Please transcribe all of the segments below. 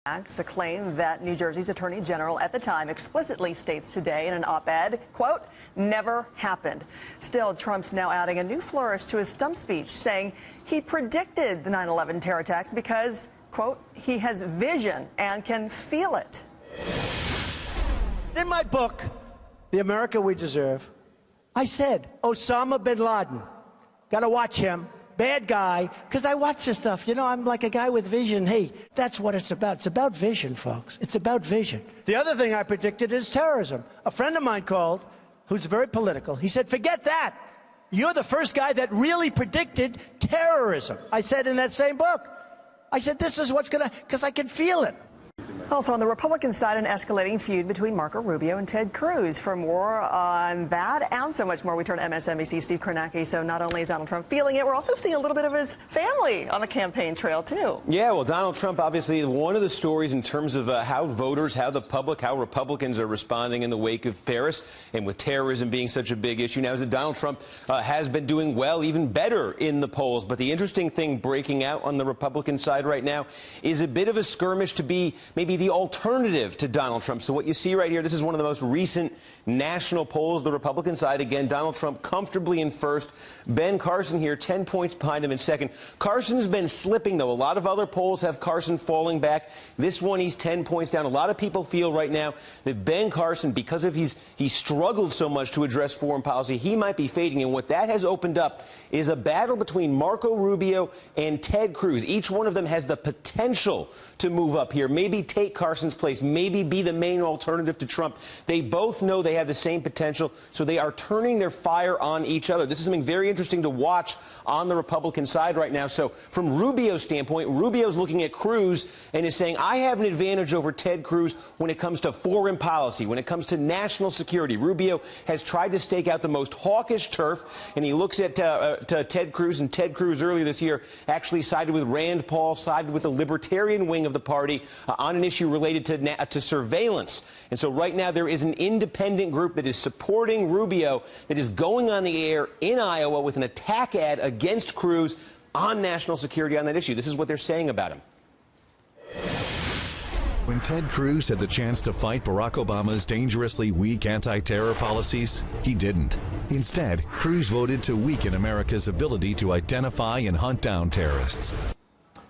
It's a claim that New Jersey's Attorney General at the time explicitly states today in an op-ed, quote, never happened. Still, Trump's now adding a new flourish to his stump speech, saying he predicted the 9/11 terror attacks because, quote, he has vision and can feel it. In my book, The America We Deserve, I said Osama bin Laden. Got to watch him. Bad guy, because I watch this stuff. You know, I'm like a guy with vision. Hey, that's what it's about. It's about vision, folks. It's about vision. The other thing I predicted is terrorism. A friend of mine called, who's very political. He said, forget that. You're the first guy that really predicted terrorism. I said in that same book. I said, this is what's going to, because I can feel it. Also on the Republican side, an escalating feud between Marco Rubio and Ted Cruz. For more on that and so much more, we turn to MSNBC's Steve Kornacki. So not only is Donald Trump feeling it, we're also seeing a little bit of his family on the campaign trail, too. Yeah, well, Donald Trump, obviously, one of the stories in terms of how voters, how the public, how Republicans are responding in the wake of Paris, and with terrorism being such a big issue now, is that Donald Trump has been doing well, even better in the polls. But the interesting thing breaking out on the Republican side right now is a bit of a skirmish to be maybe the alternative to Donald Trump. So what you see right here, this is one of the most recent national polls, the Republican side. Again, Donald Trump comfortably in first. Ben Carson here, 10 points behind him in second. Carson's been slipping, though. A lot of other polls have Carson falling back. This one, he's 10 points down. A lot of people feel right now that Ben Carson, because of he struggled so much to address foreign policy, he might be fading. And what that has opened up is a battle between Marco Rubio and Ted Cruz. Each one of them has the potential to move up here, maybe take Carson's place, maybe be the main alternative to Trump. They both know they have the same potential, so they are turning their fire on each other. This is something very interesting to watch on the Republican side right now. So from Rubio's standpoint, Rubio's looking at Cruz and is saying, I have an advantage over Ted Cruz when it comes to foreign policy, when it comes to national security. Rubio has tried to stake out the most hawkish turf, and he looks at Ted Cruz, and Ted Cruz earlier this year actually sided with Rand Paul, sided with the libertarian wing of the party on an issue related to surveillance. And so right now there is an independent group that is supporting Rubio that is going on the air in Iowa with an attack ad against Cruz on national security on that issue. This is what they're saying about him. When Ted Cruz had the chance to fight Barack Obama's dangerously weak anti-terror policies, he didn't. Instead, Cruz voted to weaken America's ability to identify and hunt down terrorists.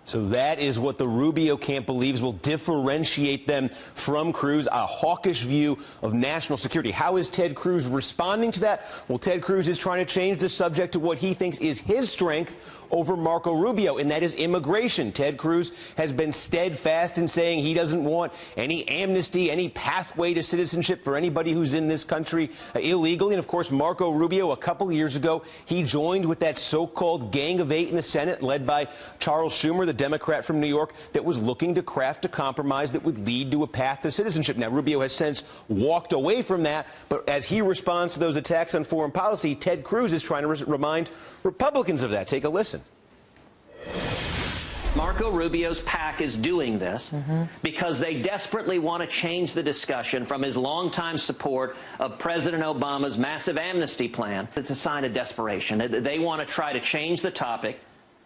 So that is what the Rubio camp believes will differentiate them from Cruz, a hawkish view of national security. How is Ted Cruz responding to that? Well, Ted Cruz is trying to change the subject to what he thinks is his strength over Marco Rubio, and that is immigration. Ted Cruz has been steadfast in saying he doesn't want any amnesty, any pathway to citizenship for anybody who's in this country illegally. And, of course, Marco Rubio, a couple years ago, he joined with that so-called Gang of Eight in the Senate, led by Charles Schumer, the Democrat from New York, that was looking to craft a compromise that would lead to a path to citizenship. Now, Rubio has since walked away from that, but as he responds to those attacks on foreign policy, Ted Cruz is trying to remind Republicans of that. Take a listen. Marco Rubio's PAC is doing this because they desperately want to change the discussion from his longtime support of President Obama's massive amnesty plan. It's a sign of desperation. They want to try to change the topic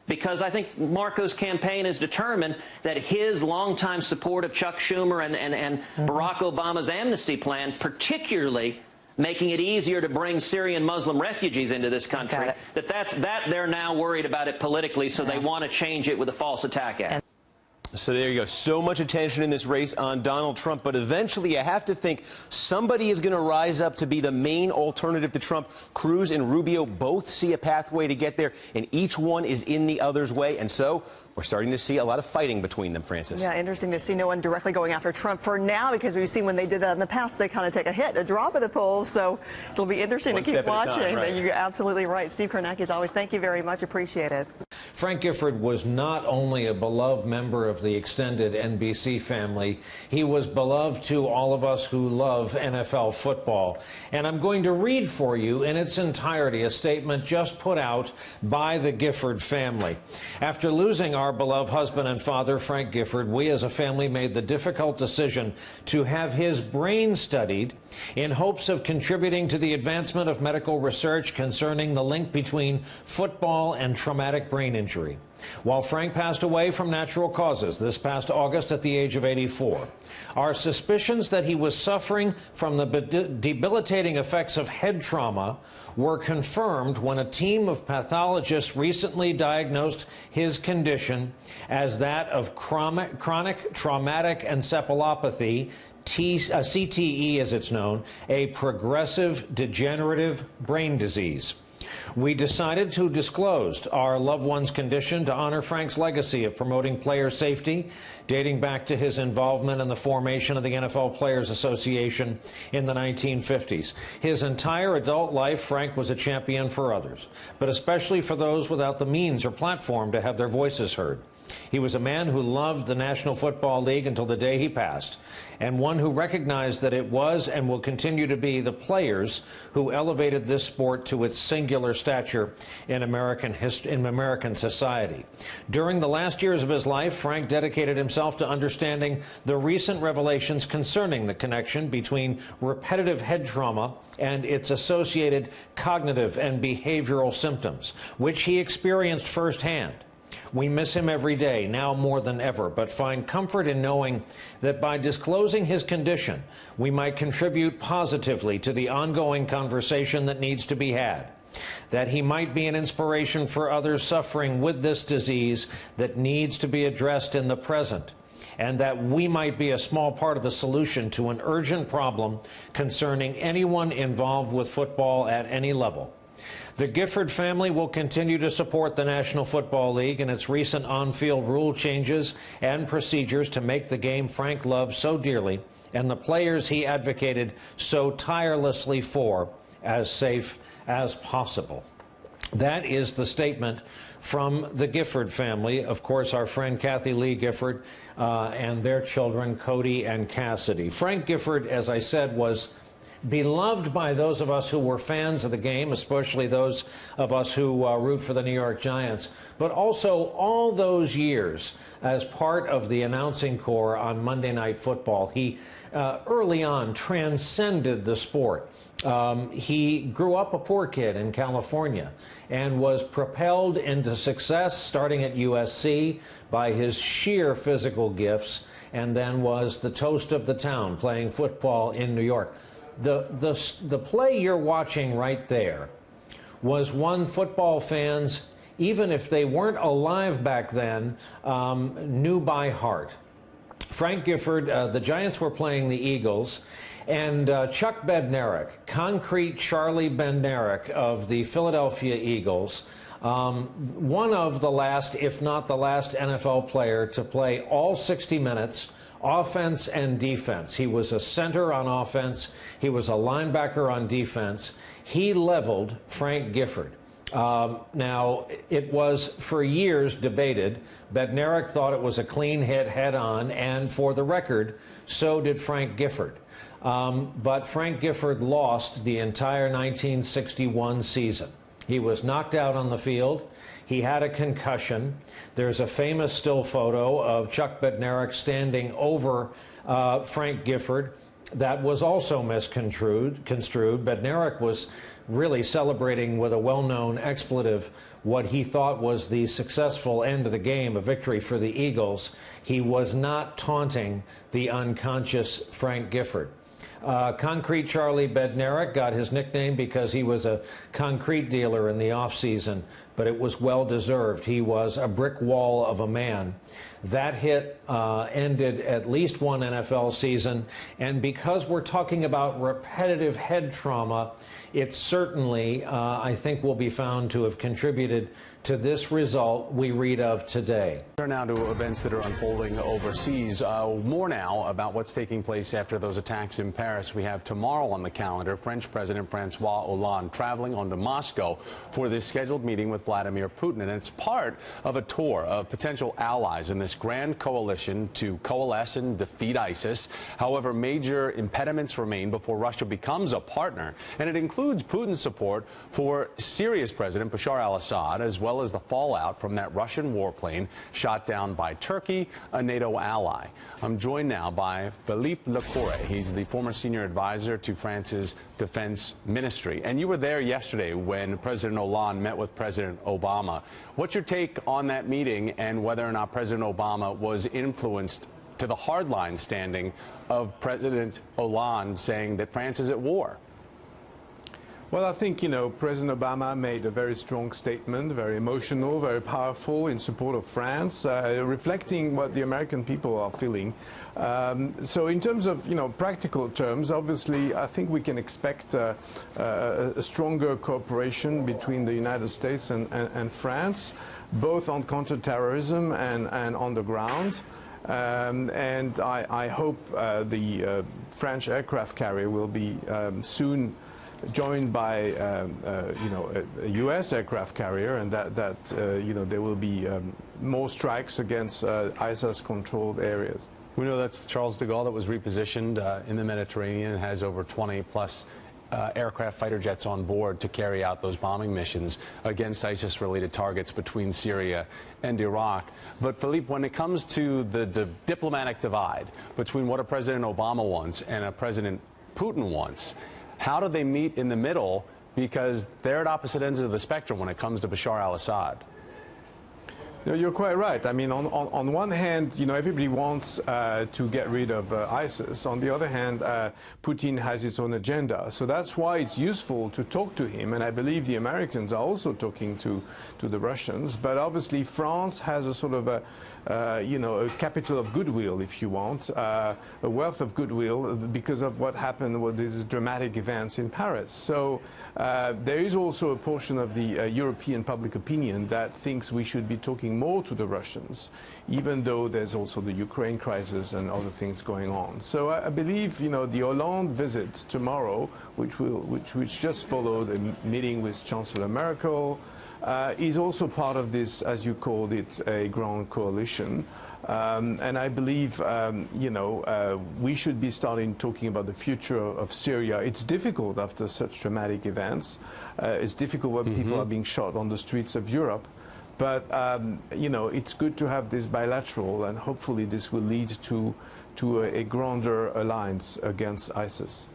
because I think Marco's campaign is determined that his longtime support of Chuck Schumer and Barack Obama's amnesty plan, particularly making it easier to bring Syrian Muslim refugees into this country, that they're now worried about it politically, so they want to change it with a false attack ad. So there you go. So much attention in this race on Donald Trump. But eventually, I have to think somebody is going to rise up to be the main alternative to Trump. Cruz and Rubio both see a pathway to get there, and each one is in the other's way. And so we're starting to see a lot of fighting between them, Francis. Yeah, interesting to see no one directly going after Trump for now, because we've seen when they did that in the past, they kind of take a hit, a drop of the polls. So it'll be interesting to keep watching. Right. You're absolutely right. Steve Kornacki, as always, thank you very much. Appreciate it. Frank Gifford was not only a beloved member of the extended NBC family, he was beloved to all of us who love NFL football. And I'm going to read for you in its entirety a statement just put out by the Gifford family. After losing our beloved husband and father, Frank Gifford, we as a family made the difficult decision to have his brain studied in hopes of contributing to the advancement of medical research concerning the link between football and traumatic brain injury. while Frank passed away from natural causes this past August at the age of 84. Our suspicions that he was suffering from the debilitating effects of head trauma were confirmed when a team of pathologists recently diagnosed his condition as that of chronic traumatic encephalopathy, CTE as it's known, a progressive degenerative brain disease. We decided to disclose our loved one's condition to honor Frank's legacy of promoting player safety, dating back to his involvement in the formation of the NFL Players Association in the 1950s. His entire adult life, Frank was a champion for others, but especially for those without the means or platform to have their voices heard. He was a man who loved the National Football League until the day he passed, and one who recognized that it was and will continue to be the players who elevated this sport to its singular stature in American society. During the last years of his life, Frank dedicated himself to understanding the recent revelations concerning the connection between repetitive head trauma and its associated cognitive and behavioral symptoms, which he experienced firsthand. We miss him every day, now more than ever, but find comfort in knowing that by disclosing his condition, we might contribute positively to the ongoing conversation that needs to be had, that he might be an inspiration for others suffering with this disease that needs to be addressed in the present, and that we might be a small part of the solution to an urgent problem concerning anyone involved with football at any level. The Gifford family will continue to support the National Football League and its recent on-field rule changes and procedures to make the game Frank loved so dearly and the players he advocated so tirelessly for as safe as possible. That is the statement from the Gifford family. Of course, our friend Kathy Lee Gifford and their children, Cody and Cassidy. Frank Gifford, as I said, was beloved by those of us who were fans of the game, especially those of us who root for the New York Giants, but also all those years as part of the announcing corps on Monday Night Football. He early on transcended the sport. He grew up a poor kid in California and was propelled into success starting at USC by his sheer physical gifts, and then was the toast of the town playing football in New York. The play you're watching right there was one football fans, even if they weren't alive back then, knew by heart. Frank Gifford, the Giants were playing the Eagles, and Chuck Bednarik, Concrete Charlie Bednarik of the Philadelphia Eagles, one of the last, if not the last, NFL player to play all 60 minutes, offense and defense. He was a center on offense. He was a linebacker on defense. He leveled Frank Gifford. Now, it was for years debated. Bednarik thought it was a clean hit head-on, and for the record, so did Frank Gifford. But Frank Gifford lost the entire 1961 season. He was knocked out on the field. He had a concussion. There's a famous still photo of Chuck Bednarik standing over Frank Gifford that was also misconstrued. Bednarik was really celebrating with a well-known expletive what he thought was the successful end of the game, a victory for the Eagles. He was not taunting the unconscious Frank Gifford. Concrete Charlie Bednarik got his nickname because he was a concrete dealer in the offseason, but it was well-deserved. He was a brick wall of a man. That hit ended at least one NFL season, and because we're talking about repetitive head trauma, it certainly, I think, will be found to have contributed to this result we read of today. Turn now to events that are unfolding overseas. More now about what's taking place after those attacks in Paris. We have tomorrow on the calendar French President Francois Hollande traveling on to Moscow for this scheduled meeting with Vladimir Putin. And it's part of a tour of potential allies in this grand coalition to coalesce and defeat ISIS. However, major impediments remain before Russia becomes a partner. And it includes Putin's support for Syria's President Bashar al-Assad, as well as the fallout from that Russian warplane shot down by Turkey, a NATO ally. I'm joined now by Philippe Lecourre. He's the former senior advisor to France's defense ministry. And you were there yesterday when President Hollande met with President Obama. What's your take on that meeting and whether or not President Obama was influenced to the hardline standing of President Hollande saying that France is at war? Well, I think, President Obama made a very strong statement, very emotional, very powerful in support of France, reflecting what the American people are feeling. So in terms of, practical terms, obviously, I think we can expect a stronger cooperation between the United States and France, both on counterterrorism and on the ground. And I hope the French aircraft carrier will be soon joined by a U.S. aircraft carrier, and that there will be more strikes against ISIS-controlled areas. We know that's Charles de Gaulle that was repositioned in the Mediterranean and has over 20-plus aircraft fighter jets on board to carry out those bombing missions against ISIS-related targets between Syria and Iraq. But Philippe, when it comes to the diplomatic divide between what a President Obama wants and a President Putin wants, how do they meet in the middle? Because they're at opposite ends of the spectrum when it comes to Bashar al-Assad. No, you're quite right. I mean, on one hand, everybody wants to get rid of ISIS. On the other hand, Putin has his own agenda. So that's why it's useful to talk to him. And I believe the Americans are also talking to the Russians. But obviously, France has a sort of a capital of goodwill, if you want, a wealth of goodwill because of what happened with these dramatic events in Paris. So there is also a portion of the European public opinion that thinks we should be talking more to the Russians, even though there's also the Ukraine crisis and other things going on. So I believe, the Hollande visit tomorrow, which just followed a meeting with Chancellor Merkel, is also part of this, as you called it, a grand coalition. And I believe, we should be starting talking about the future of Syria. It's difficult after such traumatic events. It's difficult when people are being shot on the streets of Europe. But, it's good to have this bilateral, and hopefully this will lead to a grander alliance against ISIS.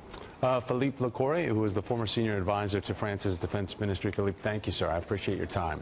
Philippe Lecourey, who is the former senior advisor to France's defense ministry. Philippe, thank you, sir. I appreciate your time.